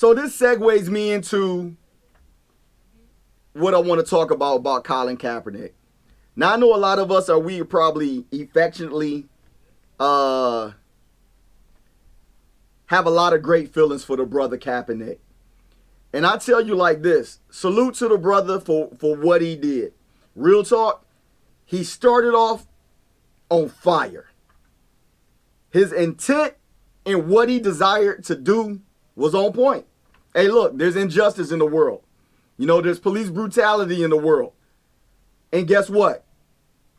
So this segues me into what I want to talk about Colin Kaepernick. Now I know a lot of us we probably affectionately have a lot of great feelings for the brother Kaepernick. And I tell you like this, salute to the brother for what he did. Real talk, he started off on fire. His intent and what he desired to do was on point. Hey, look, there's injustice in the world. You know, there's police brutality in the world. And guess what?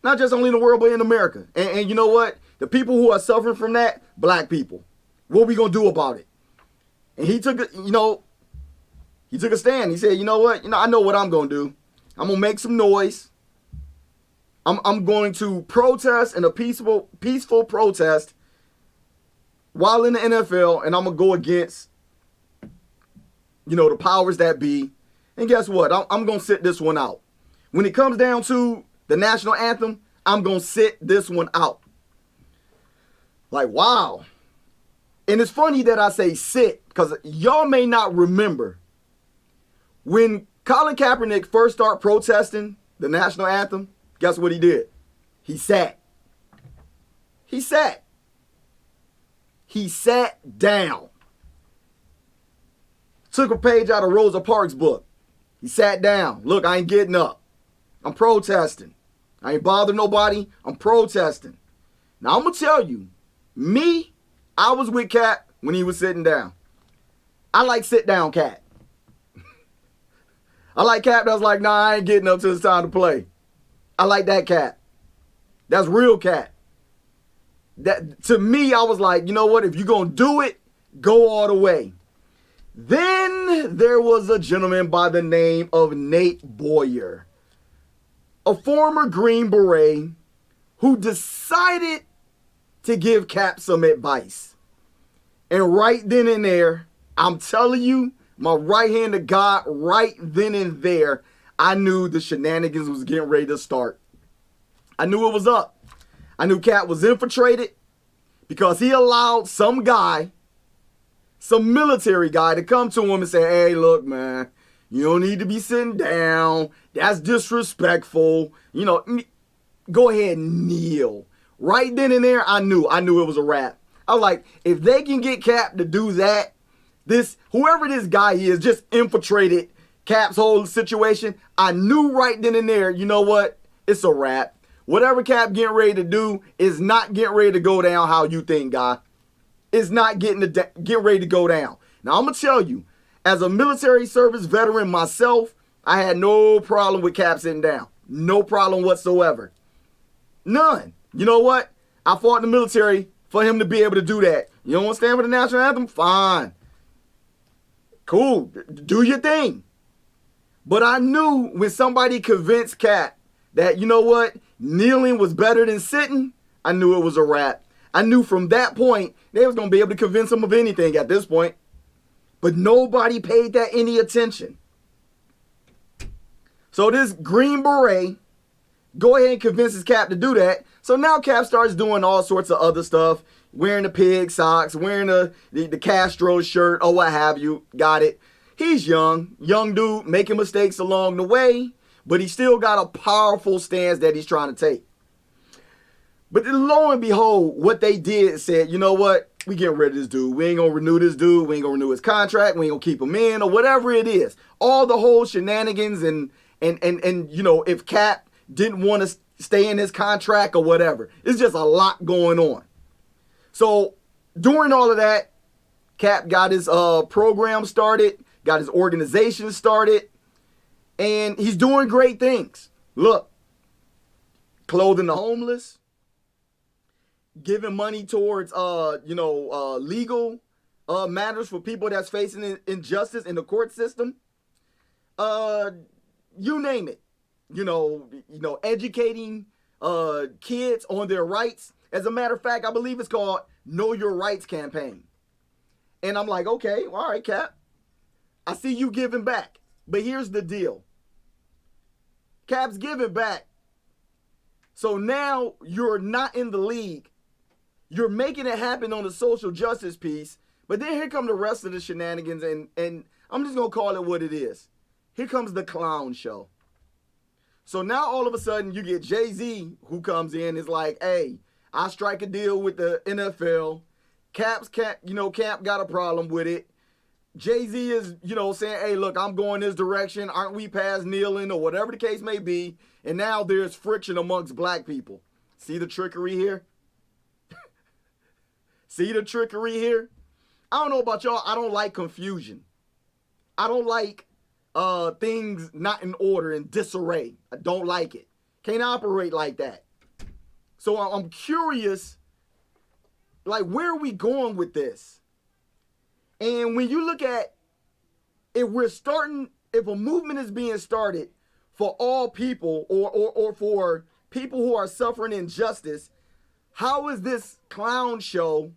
Not just only in the world, but in America. And you know what? The people who are suffering from that, black people. What we gonna do about it? And he took a stand. He said, you know what? I know what I'm gonna do. I'm gonna make some noise. I'm going to protest in a peaceful protest while in the NFL, and I'm gonna go against, the powers that be. And guess what? I'm gonna sit this one out. When it comes down to the national anthem, I'm gonna sit this one out. Like, wow. And it's funny that I say sit, because y'all may not remember when Colin Kaepernick first started protesting the national anthem. Guess what he did? He sat. He sat. He sat down. Took a page out of Rosa Parks' book. He sat down. Look, I ain't getting up. I'm protesting. I ain't bothering nobody. I'm protesting. Now, I'm going to tell you, I was with Cap when he was sitting down. I like sit down Cap. I like Cap that's like, nah, I ain't getting up till it's time to play. I like that Cap. That's real Cap. That, to me, I was like, you know what? If you're going to do it, go all the way. Then there was a gentleman by the name of Nate Boyer, a former Green Beret who decided to give Cap some advice. And right then and there, I'm telling you, my right hand to God, right then and there, I knew the shenanigans was getting ready to start. I knew it was up. I knew Cap was infiltrated because he allowed some military guy to come to him and say, hey, look, man, you don't need to be sitting down. That's disrespectful. Go ahead and kneel. Right then and there, I knew it was a wrap. I was like, if they can get Cap to do that, whoever this guy is just infiltrated Cap's whole situation. I knew right then and there, you know what? It's a wrap. Whatever Cap getting ready to do is not getting ready to go down how you think, guy. It's not getting ready to go down. Now, I'm going to tell you, as a military service veteran myself, I had no problem with Cap sitting down. No problem whatsoever. None. You know what? I fought in the military for him to be able to do that. You don't want to stand for the national anthem? Fine. Cool. Do your thing. But I knew when somebody convinced Cap that, you know what, kneeling was better than sitting, I knew it was a wrap. I knew from that point they was going to be able to convince him of anything at this point. But nobody paid that any attention. So this Green Beret go ahead and convinces Cap to do that. So now Cap starts doing all sorts of other stuff, wearing the pig socks, wearing the Castro shirt, or what have you. Got it. He's young dude, making mistakes along the way, but he still got a powerful stance that he's trying to take. But then lo and behold, what they did said, you know what? We getting rid of this dude. We ain't going to renew this dude. We ain't going to renew his contract. We ain't going to keep him in or whatever it is. All the whole shenanigans and if Cap didn't want to stay in his contract or whatever. It's just a lot going on. So during all of that, Cap got his program started, got his organization started, and he's doing great things. Look, clothing the homeless, giving money towards legal matters for people that's facing injustice in the court system. You name it. Educating kids on their rights. As a matter of fact, I believe it's called Know Your Rights campaign. And I'm like, okay, all right, Cap. I see you giving back. But here's the deal. Cap's giving back. So now you're not in the league. You're making it happen on the social justice piece, But then here come the rest of the shenanigans, and I'm just going to call it what it is. Here comes the clown show. So now all of a sudden you get Jay-Z who comes in, is like, hey, I strike a deal with the NFL. Cap got a problem with it. Jay-Z is, saying, hey, look, I'm going this direction. Aren't we past kneeling or whatever the case may be? And now there's friction amongst black people. See the trickery here? See the trickery here? I don't know about y'all. I don't like confusion. I don't like things not in order and disarray. I don't like it. Can't operate like that. So I'm curious, like, where are we going with this? And when you look at, if a movement is being started for all people or for people who are suffering injustice, how is this clown show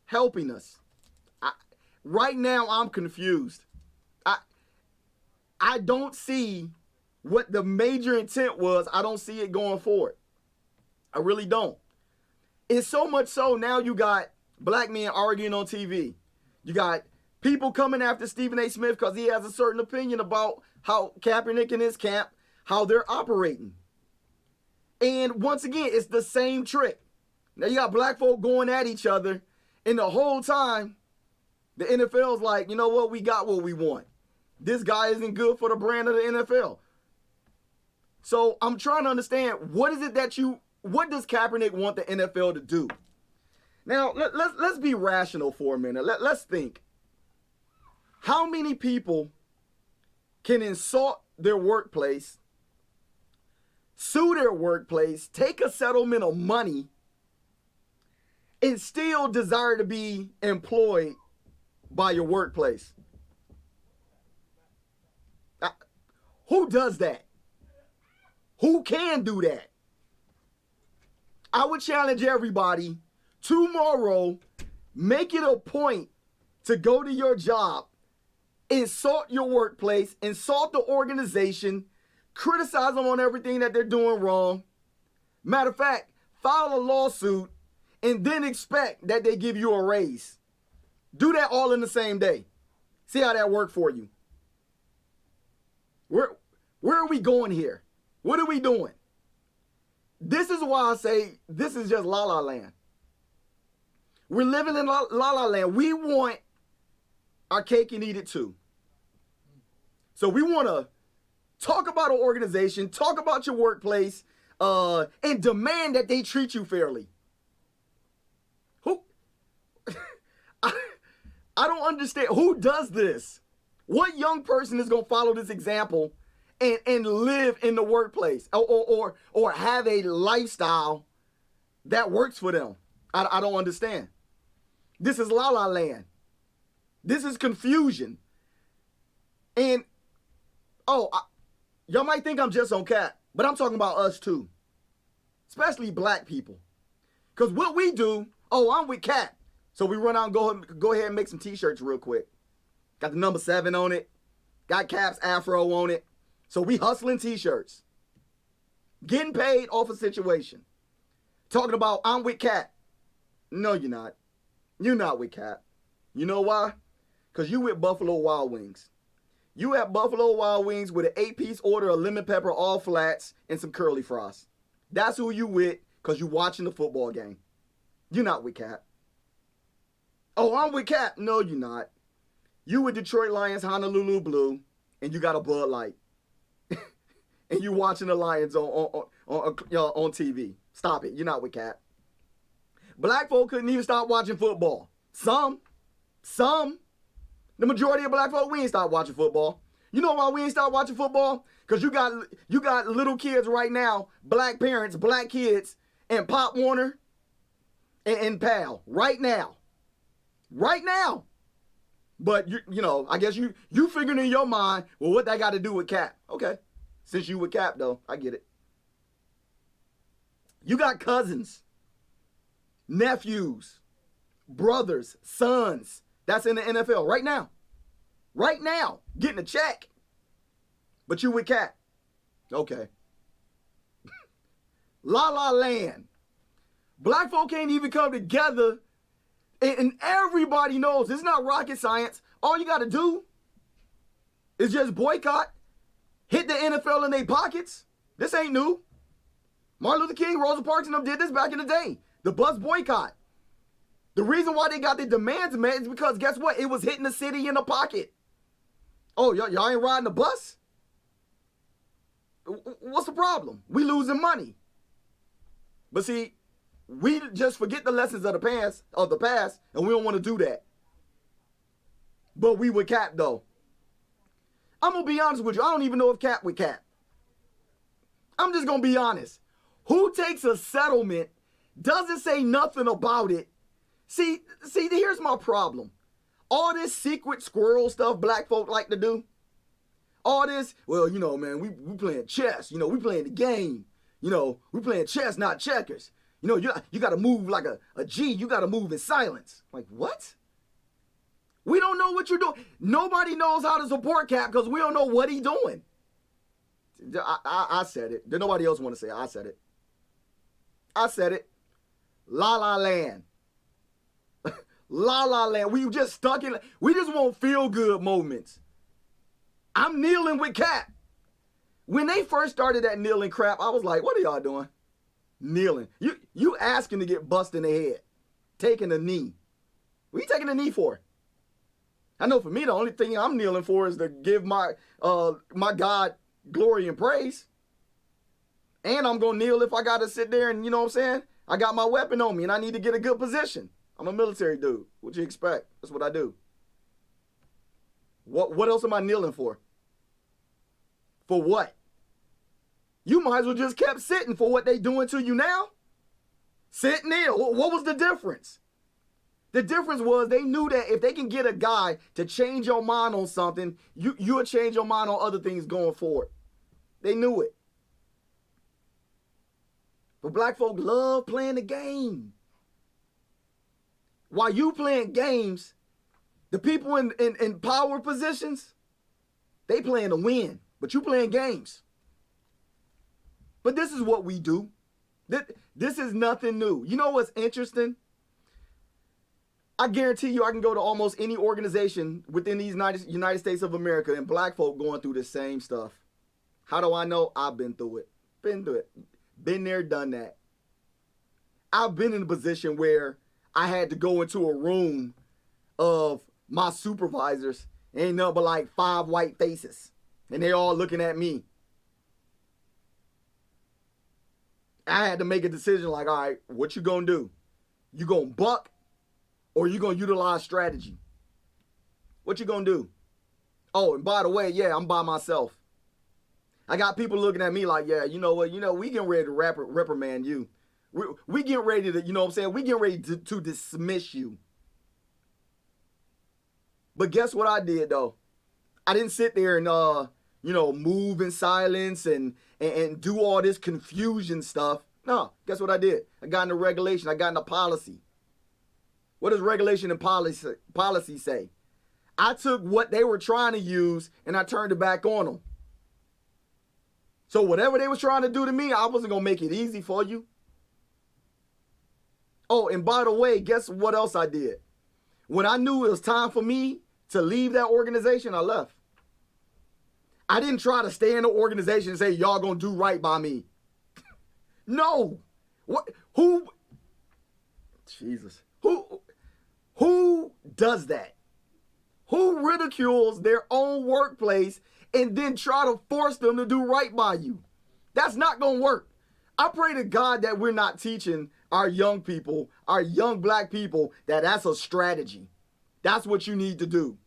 helping us? Right now, I'm confused. I don't see what the major intent was. I don't see it going forward. I really don't. It's so much so now you got black men arguing on TV. You got people coming after Stephen A. Smith because he has a certain opinion about how Kaepernick and his camp, how they're operating. And once again, it's the same trick. Now you got black folk going at each other, and the whole time, the NFL's like, you know what, we got what we want. This guy isn't good for the brand of the NFL. So I'm trying to understand, what does Kaepernick want the NFL to do? Now, let's be rational for a minute. Let's think. How many people can insult their workplace, sue their workplace, take a settlement of money, and still desire to be employed by your workplace? Who does that? Who can do that? I would challenge everybody tomorrow, make it a point to go to your job, insult your workplace, insult the organization, criticize them on everything that they're doing wrong. Matter of fact, file a lawsuit and then expect that they give you a raise. Do that all in the same day. See how that worked for you. Where are we going here? What are we doing? This is why I say this is just la la land. We're living in la la land. We want our cake and eat it too. So we want to talk about an organization, talk about your workplace, and demand that they treat you fairly. Who? I don't understand. Who does this? What young person is going to follow this example and live in the workplace or have a lifestyle that works for them? I don't understand. This is la la land. This is confusion. And, y'all might think I'm just on Cap, but I'm talking about us too. Especially black people. Because what we do, I'm with Cap. So we run out and go ahead and make some t-shirts real quick. Got the number 7 on it. Got Cap's afro on it. So we hustling t-shirts. Getting paid off a situation. Talking about, I'm with Cap. No, you're not. You're not with Cap. You know why? Because you with Buffalo Wild Wings. You at Buffalo Wild Wings with an 8-piece order of lemon pepper, all flats, and some curly fries. That's who you with because you watching the football game. You're not with Cap. I'm with Cap. No, you're not. You with Detroit Lions, Honolulu Blue, and you got a Bud Light. And you watching the Lions on TV. Stop it. You're not with Cap. Black folk couldn't even stop watching football. Some. The majority of black folk, we ain't stopped watching football. You know why we ain't stopped watching football? Because you got little kids right now, black parents, black kids, and Pop Warner and Pal right now. Right now. But I guess you figuring in your mind, well, what that got to do with Cap? Okay. Since you with Cap though, I get it. You got cousins, nephews, brothers, sons that's in the NFL right now. Right now, getting a check. But you with Cap. Okay. La la land. Black folk can't even come together And everybody knows it's not rocket science. All you got to do is just boycott, hit the NFL in their pockets. This ain't new. Martin Luther King, Rosa Parks, and them did this back in the day. The bus boycott. The reason why they got their demands met is because guess what? It was hitting the city in the pocket. Oh, y'all ain't riding the bus? What's the problem? We losing money. But see, we just forget the lessons of the past, and we don't want to do that. But we would cap though. I'm gonna be honest with you. I don't even know if cap would cap. I'm just gonna be honest. Who takes a settlement, doesn't say nothing about it? See, here's my problem. All this secret squirrel stuff black folk like to do. All this, well, you know, man, we playing chess. You know, we playing the game. You know, we playing chess, not checkers. You know, you got to move like a G. You got to move in silence. Like, what? We don't know what you're doing. Nobody knows how to support Cap because we don't know what he's doing. I said it. Did nobody else want to say it? I said it. I said it. La La Land. La La Land. We just stuck in. We just want feel good moments. I'm kneeling with Cap. When they first started that kneeling crap, I was like, what are y'all doing? Kneeling. You asking to get bust in the head. Taking a knee. What are you taking a knee for? I know for me, the only thing I'm kneeling for is to give my God glory and praise. And I'm going to kneel if I got to sit there and, you know what I'm saying? I got my weapon on me and I need to get a good position. I'm a military dude. What you expect? That's what I do. What else am I kneeling for? For what? You might as well just kept sitting for what they doing to you now. Sit, kneel. What was the difference? The difference was they knew that if they can get a guy to change your mind on something, you'll change your mind on other things going forward. They knew it. But black folk love playing the game. While you playing games, the people in power positions, they playing to win, but you playing games. But this is what we do. This is nothing new. You know what's interesting? I guarantee you I can go to almost any organization within these United States of America and black folk going through the same stuff. How do I know? I've been through it. Been there, done that. I've been in a position where I had to go into a room of my supervisors. Ain't nothing but like 5 white faces. And they all looking at me. I had to make a decision like, all right, what you gonna do? You gonna buck or you gonna utilize strategy? What you gonna do? Oh, and by the way, yeah, I'm by myself. I got people looking at me like, yeah, you know what? You know, we getting ready to reprimand you. We getting ready to, you know what I'm saying? We getting ready to dismiss you. But guess what I did, though? I didn't sit there and, you know, move in silence and do all this confusion stuff. No, guess what I did? I got into regulation. I got into policy. What does regulation and policy say? I took what they were trying to use and I turned it back on them. So whatever they was trying to do to me, I wasn't going to make it easy for you. Oh, and by the way, guess what else I did? When I knew it was time for me to leave that organization, I left. I didn't try to stay in the organization and say, y'all going to do right by me. No. What? Who? Jesus. Who does that? Who ridicules their own workplace and then try to force them to do right by you? That's not going to work. I pray to God that we're not teaching our young people, our young black people, that's a strategy. That's what you need to do.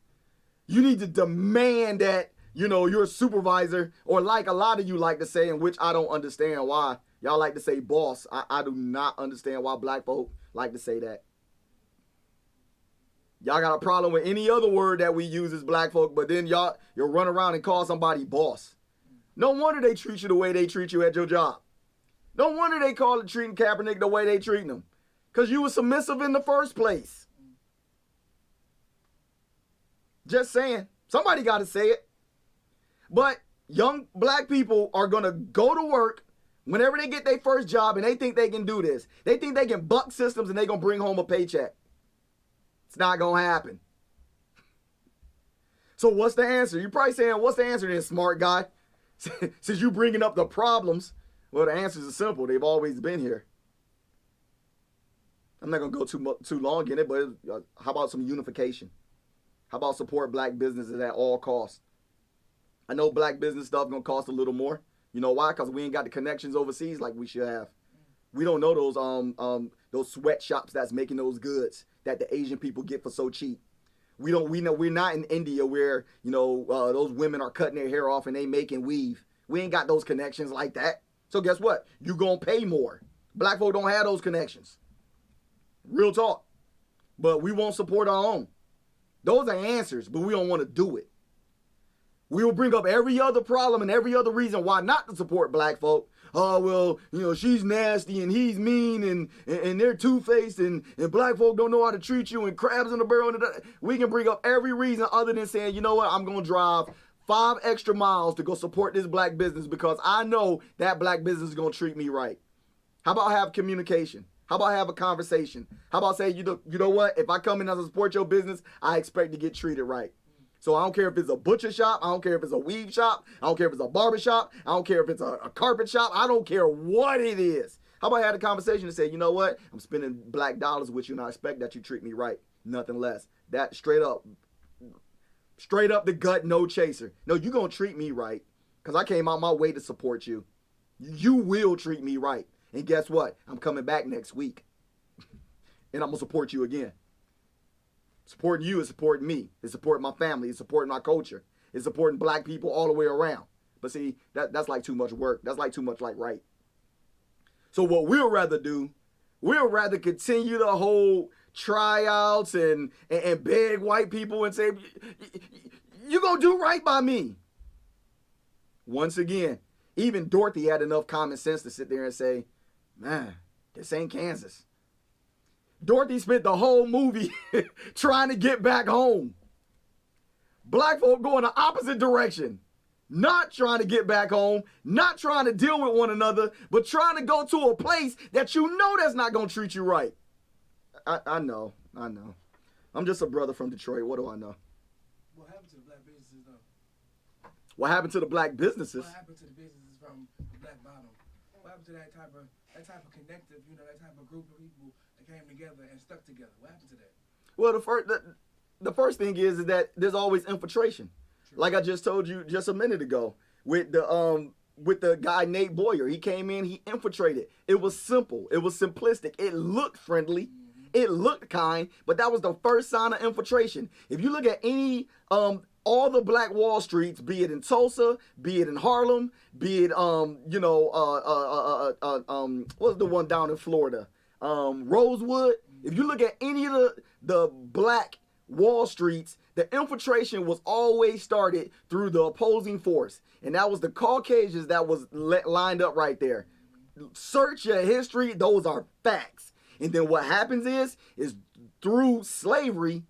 You need to demand that, you know, your supervisor, or like a lot of you like to say, in which I don't understand why. Y'all like to say boss. I do not understand why black folk like to say that. Y'all got a problem with any other word that we use as black folk, but then you'll run around and call somebody boss. No wonder they treat you the way they treat you at your job. No wonder they call it treating Kaepernick the way they treating him. Because you were submissive in the first place. Just saying. Somebody got to say it. But young black people are going to go to work whenever they get their first job and they think they can do this. They think they can buck systems and they're going to bring home a paycheck. It's not going to happen. So what's the answer? You're probably saying, what's the answer then, smart guy? Since you bringing up the problems, well, the answers are simple. They've always been here. I'm not going to go too long in it, but how about some unification? How about support black businesses at all costs? I know black business stuff going to cost a little more. You know why? Because we ain't got the connections overseas like we should have. We don't know those sweatshops that's making those goods that the Asian people get for so cheap. We know we're not in India where, those women are cutting their hair off and they making weave. We ain't got those connections like that. So guess what? You gonna pay more. Black folk don't have those connections. Real talk. But we won't support our own. Those are answers, but we don't want to do it. We will bring up every other problem and every other reason why not to support black folk. Oh, well, she's nasty and he's mean and they're two-faced and black folk don't know how to treat you and crabs in the barrel. We can bring up every reason other than saying, you know what, I'm going to drive 5 extra miles to go support this black business because I know that black business is going to treat me right. How about have communication? How about have a conversation? How about say, you know what, if I come in as a support your business, I expect to get treated right. So I don't care if it's a butcher shop. I don't care if it's a weave shop. I don't care if it's a barber shop. I don't care if it's a carpet shop. I don't care what it is. How about I had a conversation and say, you know what? I'm spending black dollars with you and I expect that you treat me right. Nothing less. That straight up the gut, no chaser. No, you're going to treat me right because I came out my way to support you. You will treat me right. And guess what? I'm coming back next week and I'm going to support you again. Supporting you is supporting me. It's supporting my family. It's supporting my culture. It's supporting black people all the way around. But see, that's like too much work. That's like too much like right. So what we'll rather do, we'll rather continue to hold tryouts and beg white people and say, you're going to do right by me. Once again, even Dorothy had enough common sense to sit there and say, man, this ain't Kansas. Dorothy spent the whole movie trying to get back home. Black folk go in the opposite direction. Not trying to get back home, not trying to deal with one another, but trying to go to a place that you know that's not going to treat you right. I know. I'm just a brother from Detroit. What do I know? What happened to the black businesses, though? What happened to the black businesses? What happened to the businesses from the black bottom? What happened to that type of connective, that type of group of people that came together and stuck together? What happened to that? Well, the first thing is that there's always infiltration. True. Like I just told you just a minute ago with the guy Nate Boyer. He came in, he infiltrated. It was simple. It was simplistic. It looked friendly. Mm-hmm. It looked kind, but that was the first sign of infiltration. If you look at any all the black Wall Streets, be it in Tulsa, be it in Harlem, be it what's the one down in Florida? Rosewood. If you look at any of the black Wall Streets, the infiltration was always started through the opposing force. And that was the Caucasians that was lined up right there. Search your history, those are facts. And then what happens is through slavery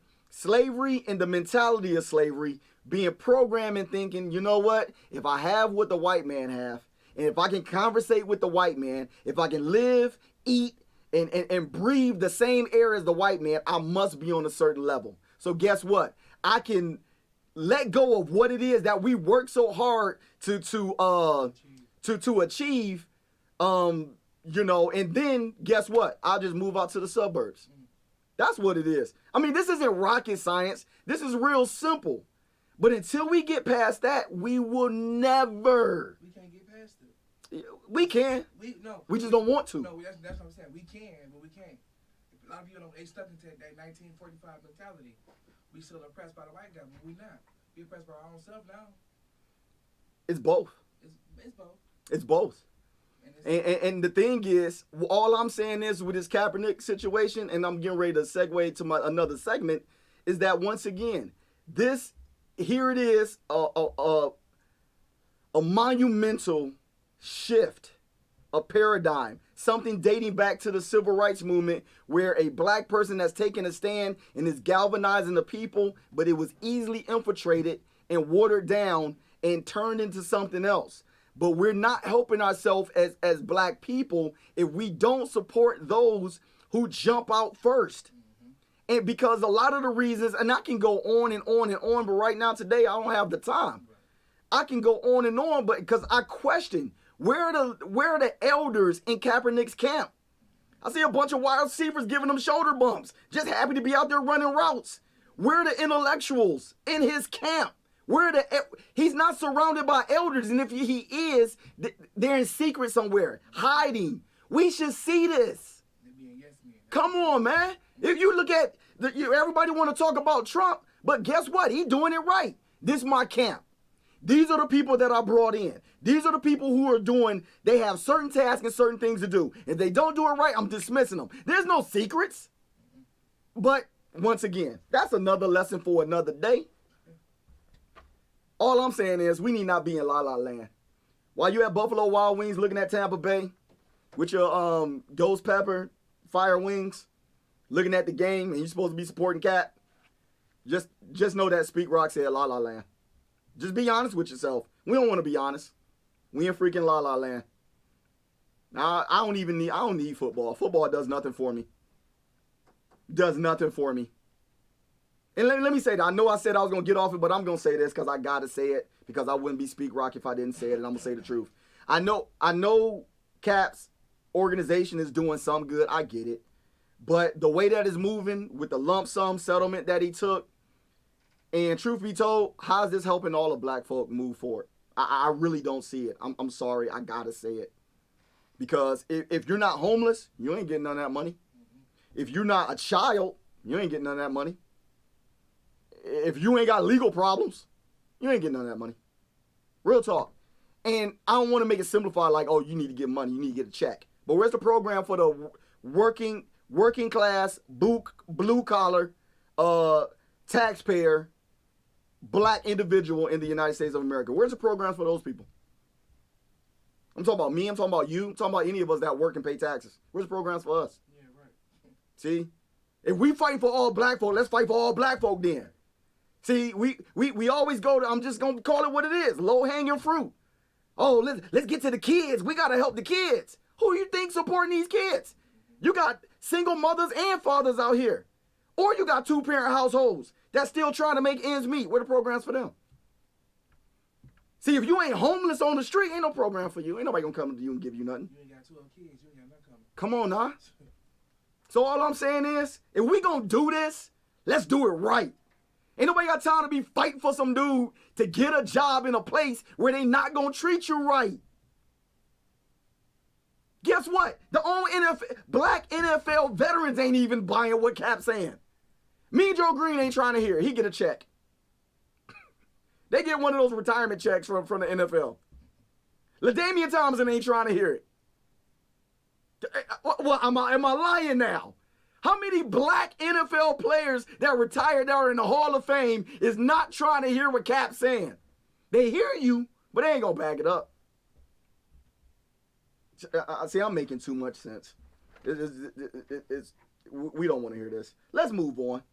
and the mentality of slavery, being programmed and thinking, you know what, if I have what the white man have, and if I can conversate with the white man, if I can live, eat, and breathe the same air as the white man, I must be on a certain level. So guess what? I can let go of what it is that we work so hard to achieve, and then guess what? I'll just move out to the suburbs. That's what it is. I mean, this isn't rocket science. This is real simple. But until we get past that, we will never. We can't get past it. We can. We just don't want to. No, that's what I'm saying. We can, but we can't. A lot of people they stuck into that 1945 mentality. We still oppressed by the white guy, but we not. We oppressed by our own self now. It's both. It's both. It's both. And the thing is, all I'm saying is with this Kaepernick situation, and I'm getting ready to segue to another segment, is that once again, here it is, a monumental shift, a paradigm, something dating back to the civil rights movement where a black person that's taken a stand and is galvanizing the people, but it was easily infiltrated and watered down and turned into something else. But we're not helping ourselves as black people if we don't support those who jump out first. Mm-hmm. And because a lot of the reasons, and I can go on and on and on, but right now today I don't have the time. I can go on and on, but because I question where are the elders in Kaepernick's camp? I see a bunch of wide receivers giving them shoulder bumps, just happy to be out there running routes. Where are the intellectuals in his camp? He's not surrounded by elders, and if he is, they're in secret somewhere, hiding. We should see this. Come on, man. If you look at, everybody want to talk about Trump, but guess what? He's doing it right. This is my camp. These are the people that I brought in. These are the people who are doing, they have certain tasks and certain things to do. If they don't do it right, I'm dismissing them. There's no secrets. But once again, that's another lesson for another day. All I'm saying is we need not be in La La Land. While you at Buffalo Wild Wings looking at Tampa Bay with your ghost pepper, fire wings, looking at the game, and you're supposed to be supporting Cap, just know that SpeakRoc said La La Land. Just be honest with yourself. We don't want to be honest. We in freaking La La Land. Now, I don't need football. Football does nothing for me. Does nothing for me. And let me say that. I know I said I was going to get off it, but I'm going to say this because I got to say it, because I wouldn't be SpeakRoc if I didn't say it, and I'm going to say the truth. I know Cap's organization is doing some good. I get it. But the way that is moving with the lump sum settlement that he took, and truth be told, how is this helping all the black folk move forward? I really don't see it. I'm sorry. I got to say it. Because if you're not homeless, you ain't getting none of that money. If you're not a child, you ain't getting none of that money. If you ain't got legal problems, you ain't getting none of that money. Real talk. And I don't want to make it simplified like, oh, you need to get money, you need to get a check. But where's the program for the working class, blue collar, taxpayer, black individual in the United States of America? Where's the program for those people? I'm talking about me, I'm talking about you, I'm talking about any of us that work and pay taxes. Where's the programs for us? Yeah, right. See? If we fight for all black folk, let's fight for all black folk then. See, we always go to, I'm just going to call it what it is, low-hanging fruit. Oh, let's get to the kids. We got to help the kids. Who you think supporting these kids? You got single mothers and fathers out here. Or you got two-parent households that's still trying to make ends meet. What are the programs for them? See, if you ain't homeless on the street, ain't no program for you. Ain't nobody gonna come to you and give you nothing. You ain't got 12 kids, you ain't got nothing coming. Come on now. So all I'm saying is, if we gonna do this, let's do it right. Ain't nobody got time to be fighting for some dude to get a job in a place where they not gonna treat you right. Guess what? The own black NFL veterans ain't even buying what Cap's saying. Me and Joe Green ain't trying to hear it. He get a check. They get one of those retirement checks from the NFL. LaDainian Tomlinson ain't trying to hear it. Well, am I lying now? How many black NFL players that retired that are in the Hall of Fame is not trying to hear what Cap's saying? They hear you, but they ain't gonna back it up. See, I'm making too much sense. We don't want to hear this. Let's move on.